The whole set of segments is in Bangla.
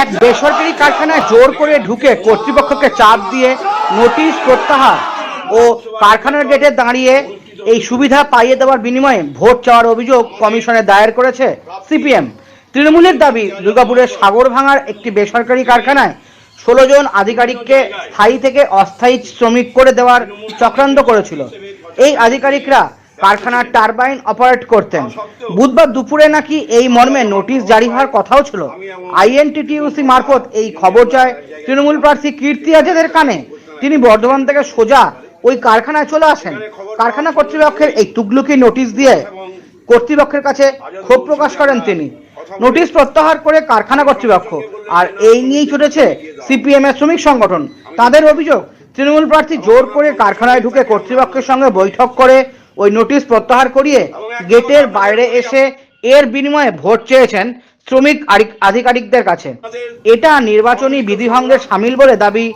এক বেসরকারি কারখানায় জোর করে ঢুকে কর্তৃপক্ষকে চাপ দিয়ে নোটিশ প্রত্যাহার ও কারখানার গেটে দাঁড়িয়ে এই সুবিধা পাইয়ে দেওয়ার বিনিময়ে ভোট চাওয়ার অভিযোগ কমিশনে দায়ের করেছে সিপিএম। তৃণমূলের দাবি, দুর্গাপুরের সাগরভাঙার একটি বেসরকারি কারখানায় 16 জন আধিকারিককে স্থায়ী থেকে অস্থায়ী শ্রমিক করে দেওয়ার চক্রান্ত করেছিল। এই আধিকারিকরা কারখানার টারবাইন অপারেট করতেন। বুধবার দুপুরে নাকি এই মর্মে নোটিশ জারি হওয়ার কথাও ছিল। আইএনটিটিইউসি মারফত এই খবর যায় তৃণমূল প্রার্থী কীর্তি আজাদের কানে। তিনি বর্ধমান থেকে সোজা ওই কারখানায় চলে আসেন। কারখানা কর্তৃপক্ষের এই তুগলুকি নোটিশ দিয়ে কর্তৃপক্ষের কাছে ক্ষোভ প্রকাশ করেন তিনি। নোটিশ প্রত্যাহার করে কারখানা কর্তৃপক্ষ, আর এই নিয়েই চলেছে সিপিএম এর শ্রমিক সংগঠন। তাদের অভিযোগ, তৃণমূল প্রার্থী জোর করে কারখানায় ঢুকে কর্তৃপক্ষের সঙ্গে বৈঠক করে ওই নোটিশ প্রত্যাহার করিয়ে গেটের বাইরে এসে এর বিনিময়ে ভোট চেয়েছেন শ্রমিক আধিকারিকদের কাছে। এটা নির্বাচনী বিধিভঙ্গের শামিল বলে দাবি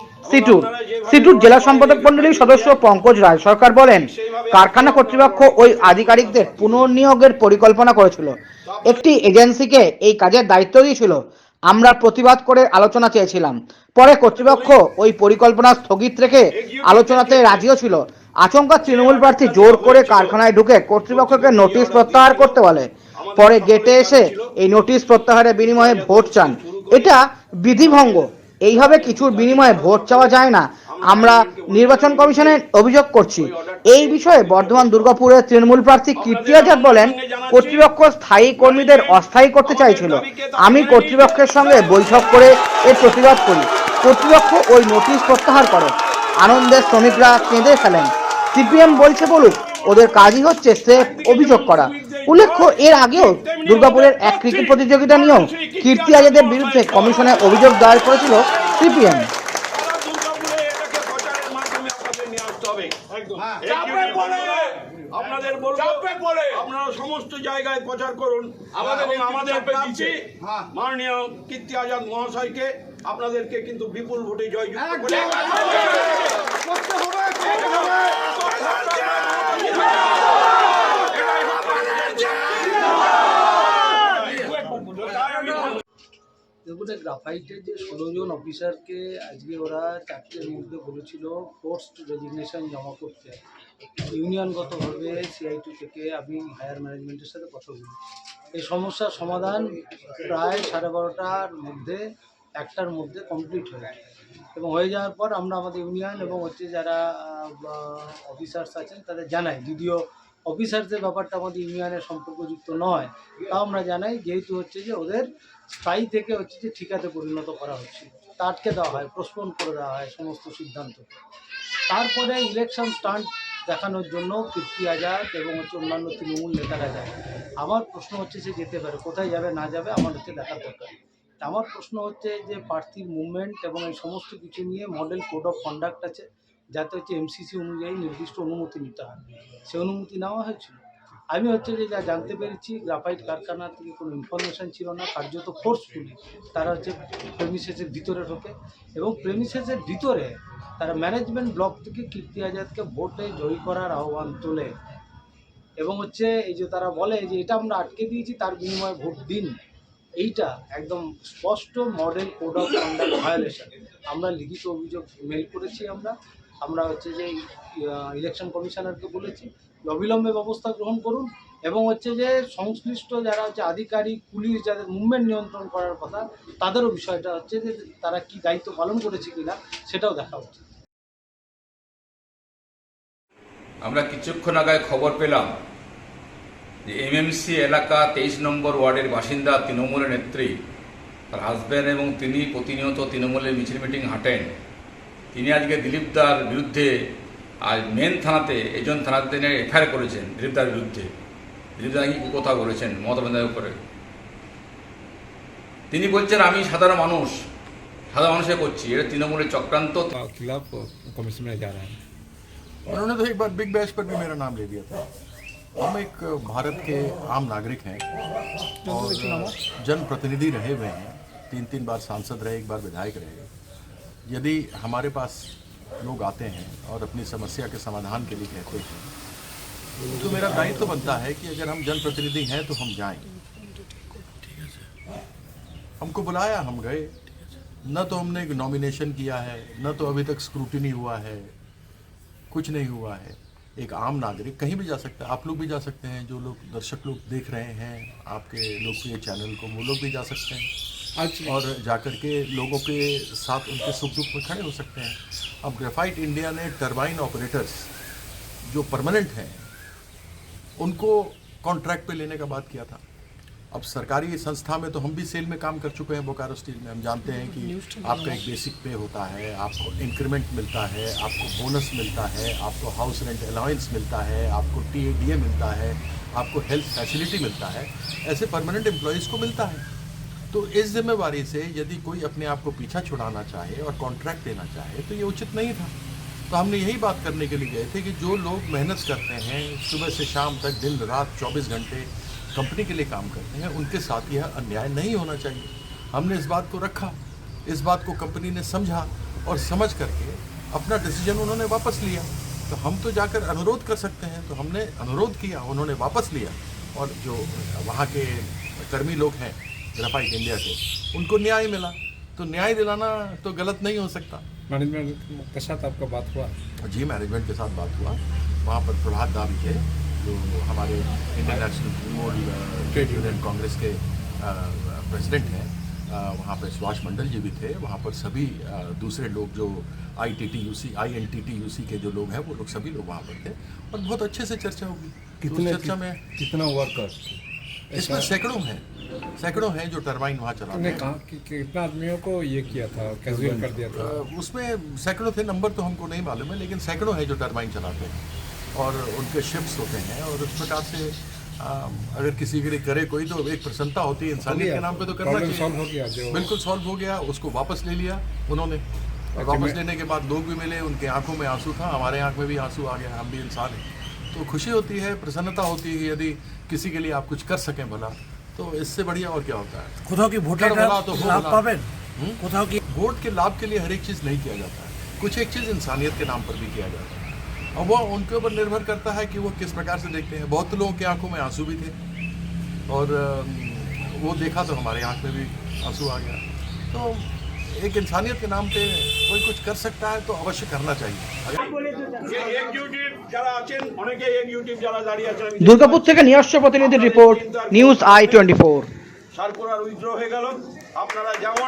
সিটুর জেলা সম্পাদক মণ্ডলীর সদস্য পঙ্কজ রায় সরকার বলেন, কারখানা কর্তৃপক্ষ ওই আধিকারিকদের পুনর্নিয়োগের পরিকল্পনা করেছিল, একটি এজেন্সিকে এই কাজের দায়িত্ব দিয়েছিল। আমরা প্রতিবাদ করে আলোচনা চেয়েছিলাম, পরে কর্তৃপক্ষ ওই পরিকল্পনা স্থগিত রেখে আলোচনাতে রাজিও ছিল। আচমকা তৃণমূল প্রার্থী জোর করে কারখানায় ঢুকে কর্তৃপক্ষকে নোটিশ প্রত্যাহার করতে বলে, পরে গেটে এসে এই নোটিশ প্রত্যাহারের বিনিময়ে ভোট চান। এটা বিধিভঙ্গ। এইভাবে কিছুর বিনিময়ে ভোট চাওয়া যায় না। আমরা নির্বাচন কমিশনে অভিযোগ করছি। এই বিষয়ে বর্ধমান দুর্গাপুরের তৃণমূল প্রার্থী কীর্তি আজাদ বলেন, কর্তৃপক্ষ স্থায়ী কর্মীদের অস্থায়ী করতে চাইছিল। আমি কর্তৃপক্ষের সঙ্গে বৈঠক করে এর প্রতিবাদ করি। কর্তৃপক্ষ ওই নোটিশ প্রত্যাহার করে। আনন্দে শ্রমিকরা কেঁদে ফেলেন। সিপিএম বলছে বলুক, ওদের কাজই হচ্ছে স্রেফ অভিযোগ করা। উল্লেখ্য, এর আগেও দুর্গাপুরের এক ক্রিকেট প্রতিযোগিতা নিয়েও কীর্তি আজাদের বিরুদ্ধে কমিশনে অভিযোগ দায়ের করেছিল সিপিএম। আপনাদের বলবো, আপনারা সমস্ত জায়গায় প্রচার করুন। আমাদের মাননীয় কীর্তি আজাদ মহাশয়কে আপনাদেরকে কিন্তু বিপুল ভোটে জয়যুক্ত করে দেখুন, গ্রাফাইটের যে 16 জন অফিসারকে আজকে ওরা 4টের মধ্যে বলেছিল পোস্ট রেজিগনেশন জমা করতে। ইউনিয়নগতভাবে CI2 থেকে আমি হায়ার ম্যানেজমেন্টের সাথে কথা বলি। এই সমস্যার সমাধান প্রায় 12:30টার মধ্যে 1টার মধ্যে কমপ্লিট হয়ে যায়, এবং হয়ে যাওয়ার পর আমরা আমাদের ইউনিয়ন এবং যারা অফিসার্স আছেন তাদের জানাই। যদিও অফিসারদের ব্যাপারটা আমাদের ইউনিয়নের সম্পর্কযুক্ত নয়, তাও আমরা জানাই, যেহেতু যে ওদের স্থায়ী থেকে যে ঠিকাতে পরিণত করা হচ্ছে, তা আটকে দেওয়া হয়, পোস্টপোন করে দেওয়া হয় সমস্ত সিদ্ধান্ত। তারপরে ইলেকশন স্টান্ট দেখানোর জন্য কীর্তি আজাদ এবং অন্যান্য তৃণমূল নেতারা যায়। আমার প্রশ্ন সে যেতে পারে, কোথায় যাবে না যাবে আমার দেখার দরকার। আমার প্রশ্ন যে প্রার্থীর মুভমেন্ট এবং এই সমস্ত কিছু নিয়ে মডেল কোড অফ কন্ডাক্ট আছে, যাতে MCC অনুযায়ী নির্দিষ্ট অনুমতি নিতে হয়, সে অনুমতি নেওয়া হয়েছিল। আমি যা জানতে পেরেছি, গ্রাফাইট কারখানা থেকে কোনো ইনফরমেশান ছিল না, কার্যত ফোর্সফুলি তারা প্রেমিসেসের ভিতরে ঢোকে, এবং প্রেমিসেসের ভিতরে তারা ম্যানেজমেন্ট ব্লক থেকে কীর্তি আজাদকে ভোটে জয়ী করার আহ্বান তোলে, এবং এই যে তারা বলে যে এটা আমরা আটকে দিয়েছি, তার বিনিময়ে ভোট দিন। এইটা একদম স্পষ্ট model code of conduct violation. আমরা লিখিত অভিযোগ মেল করেছি। আমরা যে ইলেকশন কমিশনারকে বলেছি অবিলম্বে ব্যবস্থা গ্রহণ করুন, এবং যে সংশ্লিষ্ট যারা আধিকারিক, পুলিশ, যাদের মুভমেন্ট নিয়ন্ত্রণ করার কথা, তাদেরও বিষয়টা যে তারা কি দায়িত্ব পালন করেছে কিনা সেটাও দেখা উচিত। আমরা কিছুক্ষণ আগে খবর পেলাম যে MMC এলাকা 23 নম্বর ওয়ার্ডের বাসিন্দা তৃণমূলের নেত্রী, তার হাজব্যান্ড এবং তিনি প্রতিনিয়ত তৃণমূলের মিছিল মিটিং হাঁটেন। তিনি আজকে দিলীপদার বিরুদ্ধে আজ মেন থানাতে, এজন থানাতে FIR করেছেন দিলীপদার বিরুদ্ধে। দিলীপদা কি কথা বলেছেন মমতা বন্দ্যোপাধ্যায়ের উপরে? তিনি বলছেন আমি সাধারণ মানুষের করছি, এটা তৃণমূলের চক্রান্ত। खिलाफ कमीशन में जा रहा है। उन्होंने तो एक बार बिग बैश पर भी मेरा नाम ले दिया था। हम एक भारत के आम नागरिक हैं और जनप्रतिनिधि रहे हुए हैं, 3 बार सांसद रहे, 1 बार विधायक रहे। यदि हमारे पास लोग आते हैं और अपनी समस्या के समाधान के लिए कहते हैं, तो मेरा दायित्व तो बनता है कि अगर हम जनप्रतिनिधि हैं तो हम जाएं। हमको बुलाया, हम गए। न तो हमने नॉमिनेशन किया है, न तो अभी तक स्क्रूटिनी हुआ है, कुछ नहीं हुआ है। एक आम नागरिक कहीं भी जा सकता है, आप लोग भी जा सकते हैं, जो लोग दर्शक लोग देख रहे हैं आपके लोकप्रिय चैनल को, वो लोग भी जा सकते हैं और जाकर के लोगों के साथ उनके सुख दुख में खड़े हो सकते हैं। अब ग्रेफाइट इंडिया ने टरबाइन ऑपरेटर्स जो परमानेंट हैं उनको कॉन्ट्रैक्ट पे लेने का बात किया था। अब सरकारी संस्था में तो हम भी सेल में काम कर चुके हैं, बोकारो स्टील में। हम जानते हैं कि आपका एक बेसिक पे होता है, आपको इंक्रीमेंट मिलता है, आपको बोनस मिलता है, आपको हाउस रेंट अलाउंस मिलता है, आपको TADA मिलता है, आपको हेल्थ फैसिलिटी मिलता है। ऐसे परमानेंट एम्प्लॉयज़ को मिलता है। तो इस जिम्मेवारी से यदि कोई अपने आप को पीछा छुड़ाना चाहे और कॉन्ट्रैक्ट देना चाहे तो ये उचित नहीं था। तो हमने यही बात करने के लिए गए थे कि जो लोग मेहनत करते हैं, सुबह से शाम तक दिन रात 24 घंटे कंपनी के लिए काम करते हैं, उनके साथ यह अन्याय नहीं होना चाहिए। हमने इस बात को रखा, इस बात को कंपनी ने समझा और समझ करके अपना डिसीजन उन्होंने वापस लिया। तो हम तो जाकर अनुरोध कर सकते हैं, तो हमने अनुरोध किया, उन्होंने वापस लिया और जो वहाँ के कर्मी लोग हैं ग्रेफाइट इंडिया के, उनको न्याय मिला। तो न्याय दिलाना तो गलत नहीं हो सकता। मैनेजमेंट के साथ आपका बात हुआ? जी, मैनेजमेंट के साथ बात हुआ। वहाँ पर प्रभात दा भी थे, जो हमारे Indian national trade union Congress के प्रेसिडेंट हैं। वहाँ पर सुभाष मंडल जी भी थे। वहाँ पर सभी दूसरे लोग जो INTTUC के जो लोग हैं, वो लोग सभी लोग वहाँ पर थे और बहुत अच्छे से चर्चा होगी। कितने चर्चा में कितना वर्कर्स? इसमें सैकड़ों हैं जो टरबाइन वहाँ चलाते उन्होंने हैं। कहा कि कितना आदमियों को ये किया था, कैजुअल कर दिया था? उसमें सैकड़ों थे, नंबर तो हमको नहीं मालूम है, लेकिन सैकड़ों हैं जो टरबाइन चलाते हैं और उनके शिफ्ट्स होते हैं। और उस प्रकार से अगर किसी के लिए करे कोई तो एक प्रसन्नता होती है, इंसानियत के नाम पे तो करना प्रॉब्लम सॉल्व हो चाहिए। गया जो बिल्कुल सॉल्व हो गया, उसको वापस ले लिया उन्होंने। और वापस लेने के बाद लोग भी मिले, उनके आंखों में आंसू था, हमारे आंख में भी आंसू आ गया, हम भी इंसान हैं। तो खुशी होती है, प्रसन्नता होती है यदि किसी के लिए आप कुछ कर सकें भला, तो इससे बढ़िया और क्या होता है। কোথাও কি ভোটের भला तो हो লাভ भला। পাবেন? কোথাও কি वोट के लाभ के लिए हर एक चीज़ नहीं किया जाता है, कुछ एक चीज़ इंसानियत के नाम पर भी किया जाता है और वो उनके ऊपर निर्भर करता है कि वो किस प्रकार से देखते हैं। बहुत लोगों की आंखों में आंसू भी थे और वो देखा तो हमारे आंख में भी आंसू आ गया। तो एक इंसानियत के नाम पे कोई कुछ कर सकता है तो अवश्य करना चाहिए। এক্সিকিউটিভ যারা আছেন, অনেকে এক্সিকিউটিভ যারা দাঁড়িয়ে আছেন, আমি দুর্গাপুর থেকে নিয়ে আসছে প্রতিনিধির report, news I-24। Circular withdraw হয়ে গেল। আপনারা যেমন